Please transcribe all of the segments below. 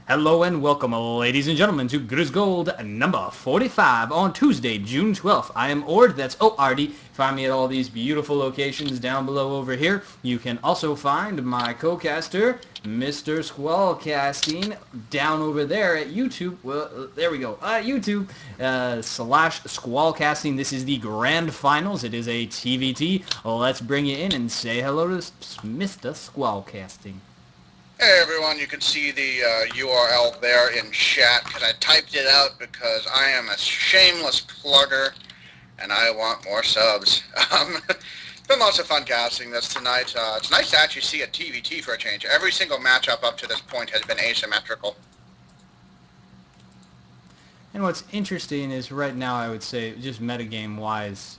Hello and welcome, ladies and gentlemen, to Grizz Gold number 45 on Tuesday, June 12th. I am OrD, that's ORD. Find me at all these beautiful locations down below over here. You can also find my co-caster, Mr. SquallCasting, down over there at YouTube. Well, there we go. YouTube slash SquallCasting. This is the grand finals. It is a TVT. Let's bring you in and say hello to Mr. SquallCasting. Hey everyone, you can see the URL there in chat because I typed it out because I am a shameless plugger and I want more subs. It's been lots of fun casting this tonight. It's nice to actually see a TVT for a change. Every single matchup up to this point has been asymmetrical. And what's interesting is right now I would say, just metagame-wise,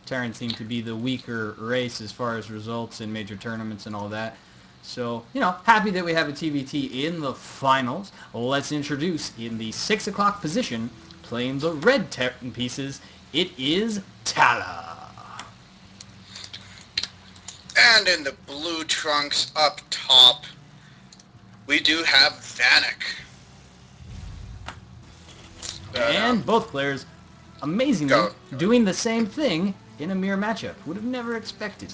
Terran seemed to be the weaker race as far as results in major tournaments and all that. So, happy that we have a TVT in the finals. Let's introduce, in the 6 o'clock position, playing the red Terran pieces, it is Tala. And in the blue trunks up top, we do have Vanek. And both players, amazingly, doing the same thing in a mirror matchup. Would have never expected.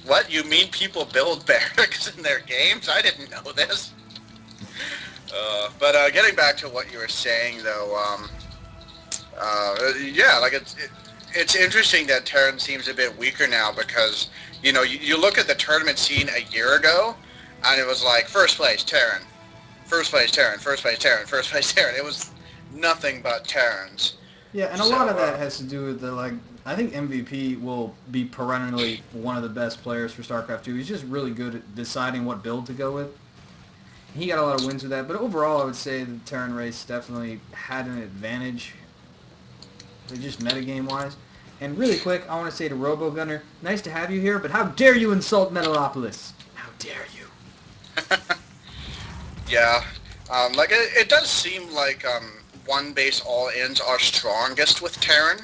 What? You mean people build barracks in their games? I didn't know this. But getting back to what you were saying, though, yeah, like it's interesting that Terran seems a bit weaker now because, you look at the tournament scene a year ago, and it was like, first place, Terran. First place, Terran. First place, Terran. First place, Terran. It was nothing but Terrans. Yeah, and a lot of that has to do with I think MVP will be perennially one of the best players for StarCraft 2. He's just really good at deciding what build to go with. He got a lot of wins with that, but overall I would say the Terran race definitely had an advantage, just metagame-wise. And really quick, I want to say to RoboGunner, nice to have you here, but how dare you insult Metalopolis? How dare you? Yeah, it does seem like one base all-ins are strongest with Terran,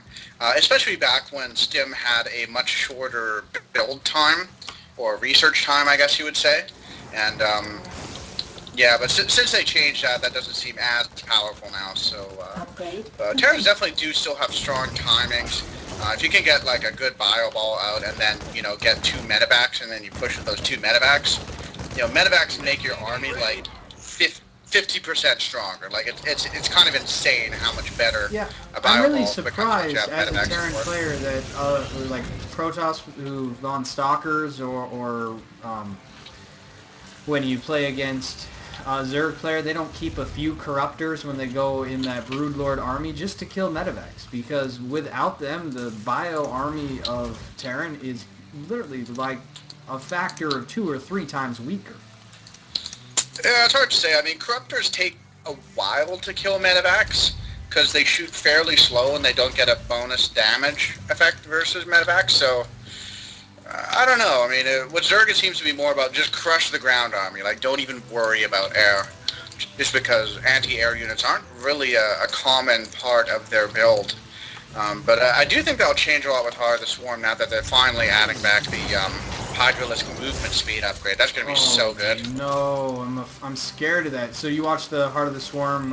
especially back when Stim had a much shorter build time, or research time, I guess you would say. And, yeah, but since they changed that, that doesn't seem as powerful now, so, Terrans definitely do still have strong timings. If you can get, like, a good bio ball out and then, get 2 medevacs and then you push with those 2 medevacs, medevacs make your army, like, 50% stronger. Like it's kind of insane how much better. Yeah, I'm really surprised as a Terran player that like Protoss who've gone Stalkers or when you play against a Zerg player, they don't keep a few Corruptors when they go in that Broodlord army just to kill medevacs, because without them, the bio army of Terran is literally like a factor of 2 or 3 times weaker. Yeah, it's hard to say. I mean, Corruptors take a while to kill medevacs because they shoot fairly slow and they don't get a bonus damage effect versus medevacs. So, I don't know. I mean, what Zerg seems to be more about just crush the ground army. Like, don't even worry about air. Just because anti-air units aren't really a common part of their build. But I do think that'll change a lot with Heart of the Swarm now that they're finally adding back the Hydralisk movement speed upgrade. That's going to be so good. No, I'm scared of that. So you watched the Heart of the Swarm?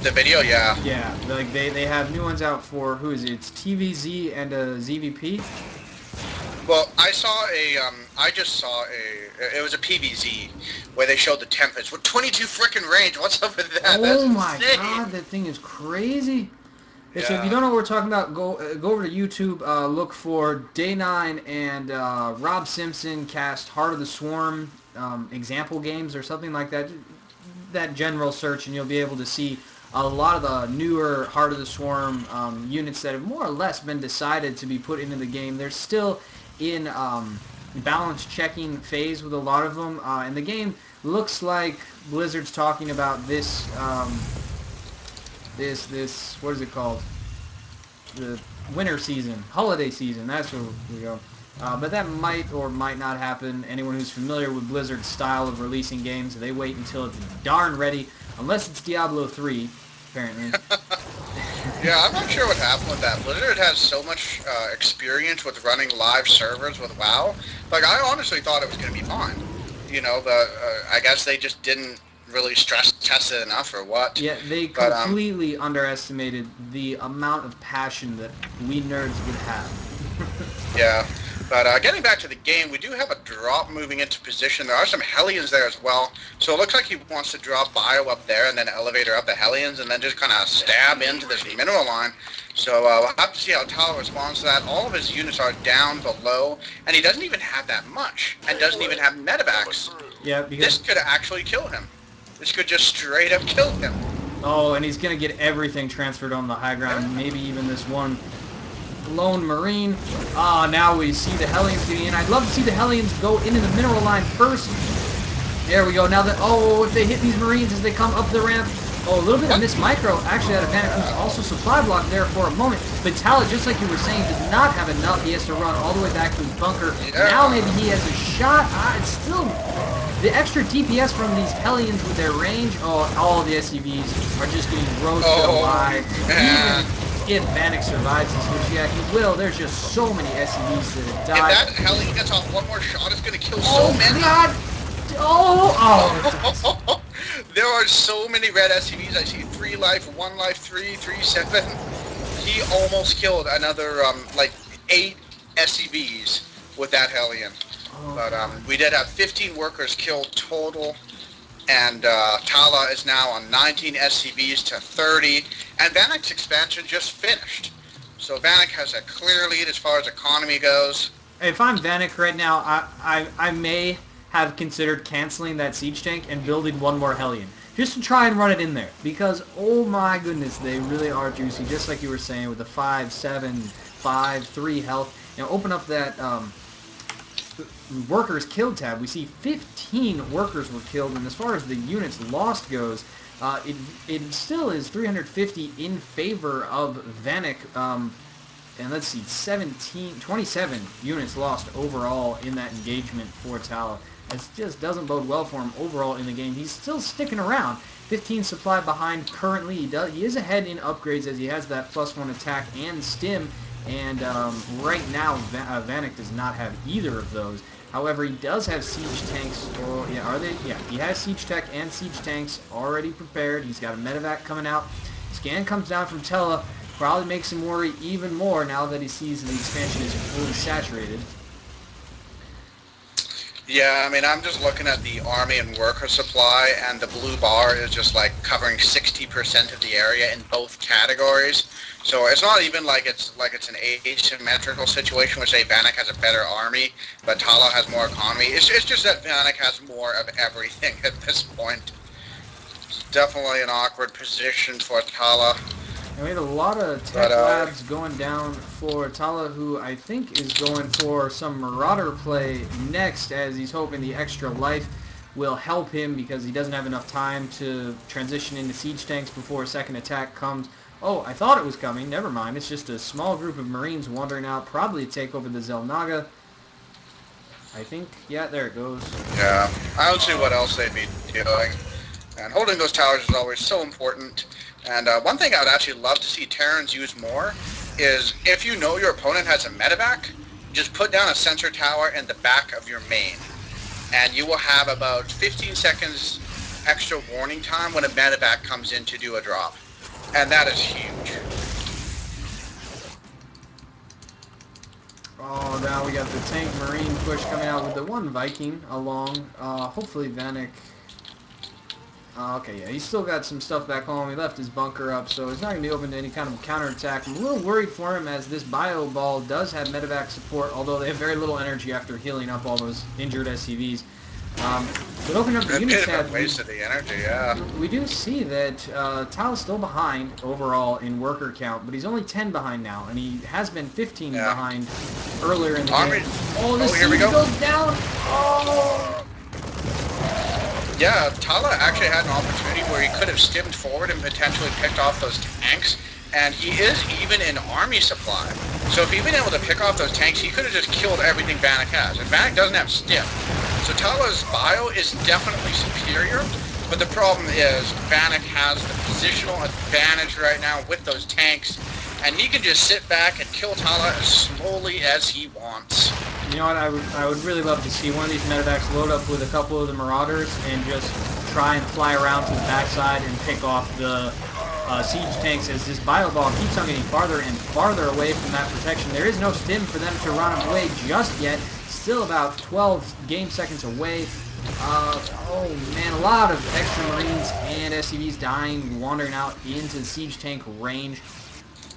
The video, yeah. Yeah, like they have new ones out for, who is it? It's TVZ and a ZVP. Well, I just saw it was a PVZ where they showed the Tempest with 22 frickin' range. What's up with that? Oh my god, that thing is crazy. Yeah. So if you don't know what we're talking about, go over to YouTube, look for Day9 and Rob Simpson cast Heart of the Swarm example games or something like that. That general search, and you'll be able to see a lot of the newer Heart of the Swarm units that have more or less been decided to be put into the game. They're still in balance checking phase with a lot of them, and the game looks like Blizzard's talking about this... This what is it called? The winter season, holiday season. That's where we go. But that might or might not happen. Anyone who's familiar with Blizzard's style of releasing games, they wait until it's darn ready, unless it's Diablo 3, apparently. Yeah, I'm not sure what happened with that. Blizzard has so much experience with running live servers with WoW. Like, I honestly thought it was going to be fine. but I guess they just didn't really stress test it enough or what. Yeah, they But completely underestimated the amount of passion that we nerds would have. yeah. But getting back to the game, we do have a drop moving into position. There are some Hellions there as well. So it looks like he wants to drop Bio up there and then elevator up the Hellions and then just kind of stab into this mineral line. So we'll have to see how Talo responds to that. All of his units are down below, and he doesn't even have that much, and doesn't even have medevacs. Yeah, This because could actually kill him. This could just straight up kill him. oh, and he's gonna get everything transferred on the high ground. Maybe even this one lone Marine. Ah, now we see the Hellions getting in. I'd love to see the Hellions go into the mineral line first. There we go. Now that, oh, if they hit these Marines as they come up the ramp. Oh, a little bit of missed micro. Actually, that Vanek was also supply block there for a moment. But Tala, just like you were saying, does not have enough. He has to run all the way back to his bunker. Yeah. Now maybe he has a shot. It's still the extra DPS from these Hellions with their range. Oh, all the SCVs are just getting roasted alive. Man. Even if Vanek survives this, which yeah, he will. There's just so many SCVs that have died. If that Hellion gets off one more shot, it's going to kill so many. God. Oh. There are so many red SCVs. I see 3 life, 1 life, 3, 3, 7. He almost killed another, 8 SCVs with that Hellion. Oh. But we did have 15 workers killed total. And Tala is now on 19 SCVs to 30. And Vanek's expansion just finished. So Vanek has a clear lead as far as economy goes. If I'm Vanek right now, I may have considered canceling that siege tank and building one more Hellion. Just to try and run it in there. Because, oh my goodness, they really are juicy. Just like you were saying with the 5, 7, 5, 3 health. Open up that workers killed tab. We see 15 workers were killed. And as far as the units lost goes, it still is 350 in favor of Vanek. And let's see, 27 units lost overall in that engagement for Tala. It just doesn't bode well for him overall in the game. He's still sticking around. 15 supply behind currently. He is ahead in upgrades as he has that +1 attack and stim. And right now, Vanek does not have either of those. However, he does have siege tanks. Oh, yeah, are they? Yeah, he has siege tech and siege tanks already prepared. He's got a medevac coming out. Scan comes down from Tela. Probably makes him worry even more now that he sees the expansion is fully saturated. Yeah, I mean, I'm just looking at the army and worker supply, and the blue bar is just like covering 60% of the area in both categories. So it's not even like it's an asymmetrical situation where, say, Vanek has a better army, but Tala has more economy. It's just that Vanek has more of everything at this point. It's definitely an awkward position for Tala. And we had a lot of tech labs going down for Tala, who I think is going for some Marauder play next, as he's hoping the extra life will help him because he doesn't have enough time to transition into siege tanks before a second attack comes. Oh, I thought it was coming. Never mind. It's just a small group of Marines wandering out, probably to take over the Zelnaga. I think, yeah, there it goes. Yeah, I don't see what else they'd be doing. And holding those towers is always so important. And one thing I would actually love to see Terrans use more is if you know your opponent has a medevac, just put down a sensor tower in the back of your main. And you will have about 15 seconds extra warning time when a medevac comes in to do a drop. And that is huge. Oh, now we got the tank Marine push coming out with the one Viking along. Hopefully Vanek... okay, yeah, he's still got some stuff back home. He left his bunker up, so he's not going to be open to any kind of counterattack. I'm a little worried for him as this bio ball does have medevac support, although they have very little energy after healing up all those injured SCVs. But opening up the unit tab, wasted the energy, yeah. We do see that Tal's still behind overall in worker count, but he's only 10 behind now, and he has been 15 behind earlier in the game. Oh, the siege goes down! Oh! Yeah, Tala actually had an opportunity where he could have stimmed forward and potentially picked off those tanks, and he is even in army supply. So if he'd been able to pick off those tanks, he could have just killed everything Vanek has. And Vanek doesn't have stim. So Tala's bio is definitely superior, but the problem is Vanek has the positional advantage right now with those tanks, and he can just sit back and kill Tala as slowly as he wants. You know what? I would really love to see one of these medevacs load up with a couple of the Marauders and just try and fly around to the backside and pick off the siege tanks as this bio ball keeps on getting farther and farther away from that protection. There is no stim for them to run away just yet. Still about 12 game seconds away. Oh man, a lot of extra Marines and SCVs dying, wandering out into the siege tank range.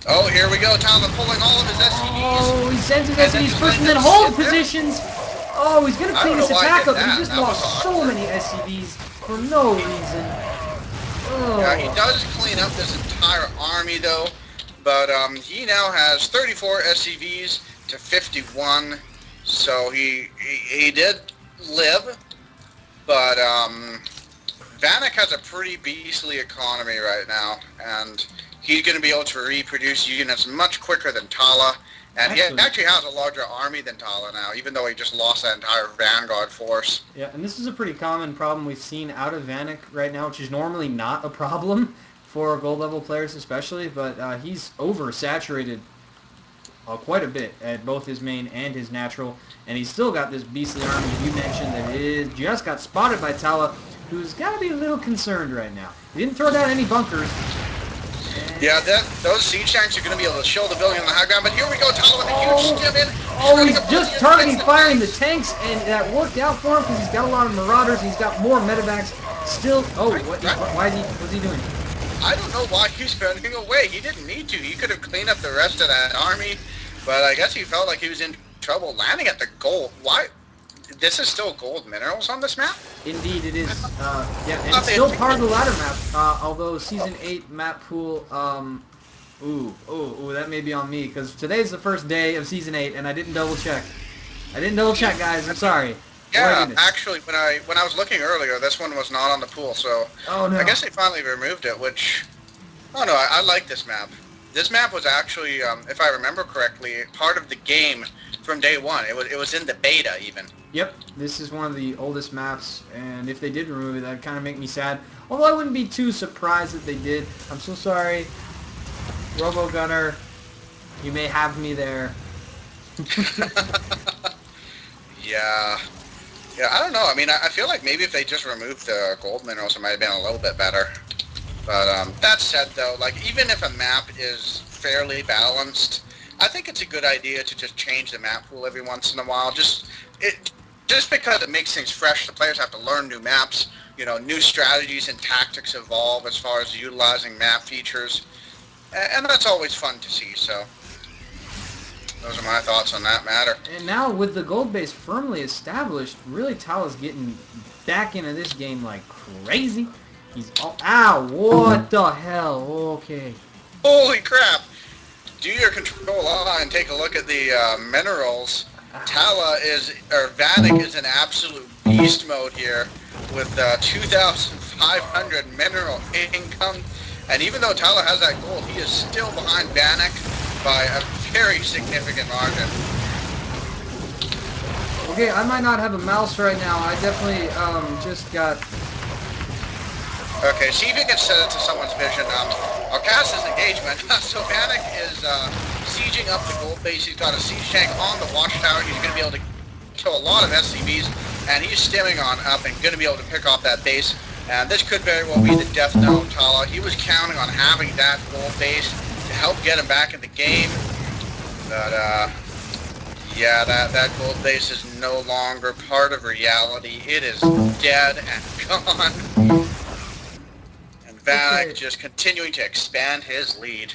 Oh, here we go. Tala pulling all of his SCVs. Oh, he sends his SCVs first and then hold positions. Oh, he's going to clean his attack up, but he just lost so many SCVs for no reason. Oh. Yeah, he does clean up this entire army, though. But he now has 34 SCVs to 51. So he did live. But Vanek has a pretty beastly economy right now. And he's going to be able to reproduce units much quicker than Tala. And he actually has a larger army than Tala now, even though he just lost that entire Vanguard force. Yeah, and this is a pretty common problem we've seen out of Vanek right now, which is normally not a problem for gold level players especially, but he's oversaturated quite a bit at both his main and his natural, and he's still got this beastly army that you mentioned that is just got spotted by Tala, who's got to be a little concerned right now. He didn't throw down any bunkers. Yeah, those siege tanks are going to be able to shield the building on the high ground, but here we go, Tala with a huge stim in. Oh, he's just targeting firing the tanks, and that worked out for him because he's got a lot of Marauders, and he's got more medevacs still. Oh, what's he doing? I don't know why he's running away. He didn't need to. He could have cleaned up the rest of that army, but I guess he felt like he was in trouble landing at the gold. Why? This is still gold minerals on this map? Indeed, it is. Yeah, and it's still part of the ladder map. Although Season 8 map pool, ooh, that may be on me, because today's the first day of Season 8, and I didn't double check. Guys. I'm sorry. Yeah, actually, when I was looking earlier, this one was not on the pool, so oh, no. I guess they finally removed it, which, oh no, I like this map. This map was actually, if I remember correctly, part of the game from day one. It was in the beta, even. Yep, this is one of the oldest maps, and if they did remove it, that'd kind of make me sad. Although I wouldn't be too surprised if they did. I'm so sorry. Robo Gunner, you may have me there. Yeah. Yeah, I don't know. I mean, I feel like maybe if they just removed the gold minerals, it might have been a little bit better. But that said, though, like, even if a map is fairly balanced, I think it's a good idea to just change the map pool every once in a while. Just because it makes things fresh, the players have to learn new maps. You know, new strategies and tactics evolve as far as utilizing map features. And that's always fun to see, so those are my thoughts on that matter. And now with the gold base firmly established, really Tala's getting back into this game like crazy. He's ow, what the hell? Okay. Holy crap! Do your control on and take a look at the minerals. Tala Vanek is in absolute beast mode here with 2,500 mineral income. And even though Tala has that gold, he is still behind Vanek by a very significant margin. Okay, I might not have a mouse right now. I definitely just got... Okay, see if you can set it to someone's vision. Our cast is engagement. So Vanek is sieging up the gold base. He's got a siege tank on the watchtower. He's going to be able to kill a lot of SCVs, and he's stimming on up and going to be able to pick off that base. And this could very well be the death knell of Tala. He was counting on having that gold base to help get him back in the game. But, yeah, that gold base is no longer part of reality. It is dead and gone. And Vanek just continuing to expand his lead.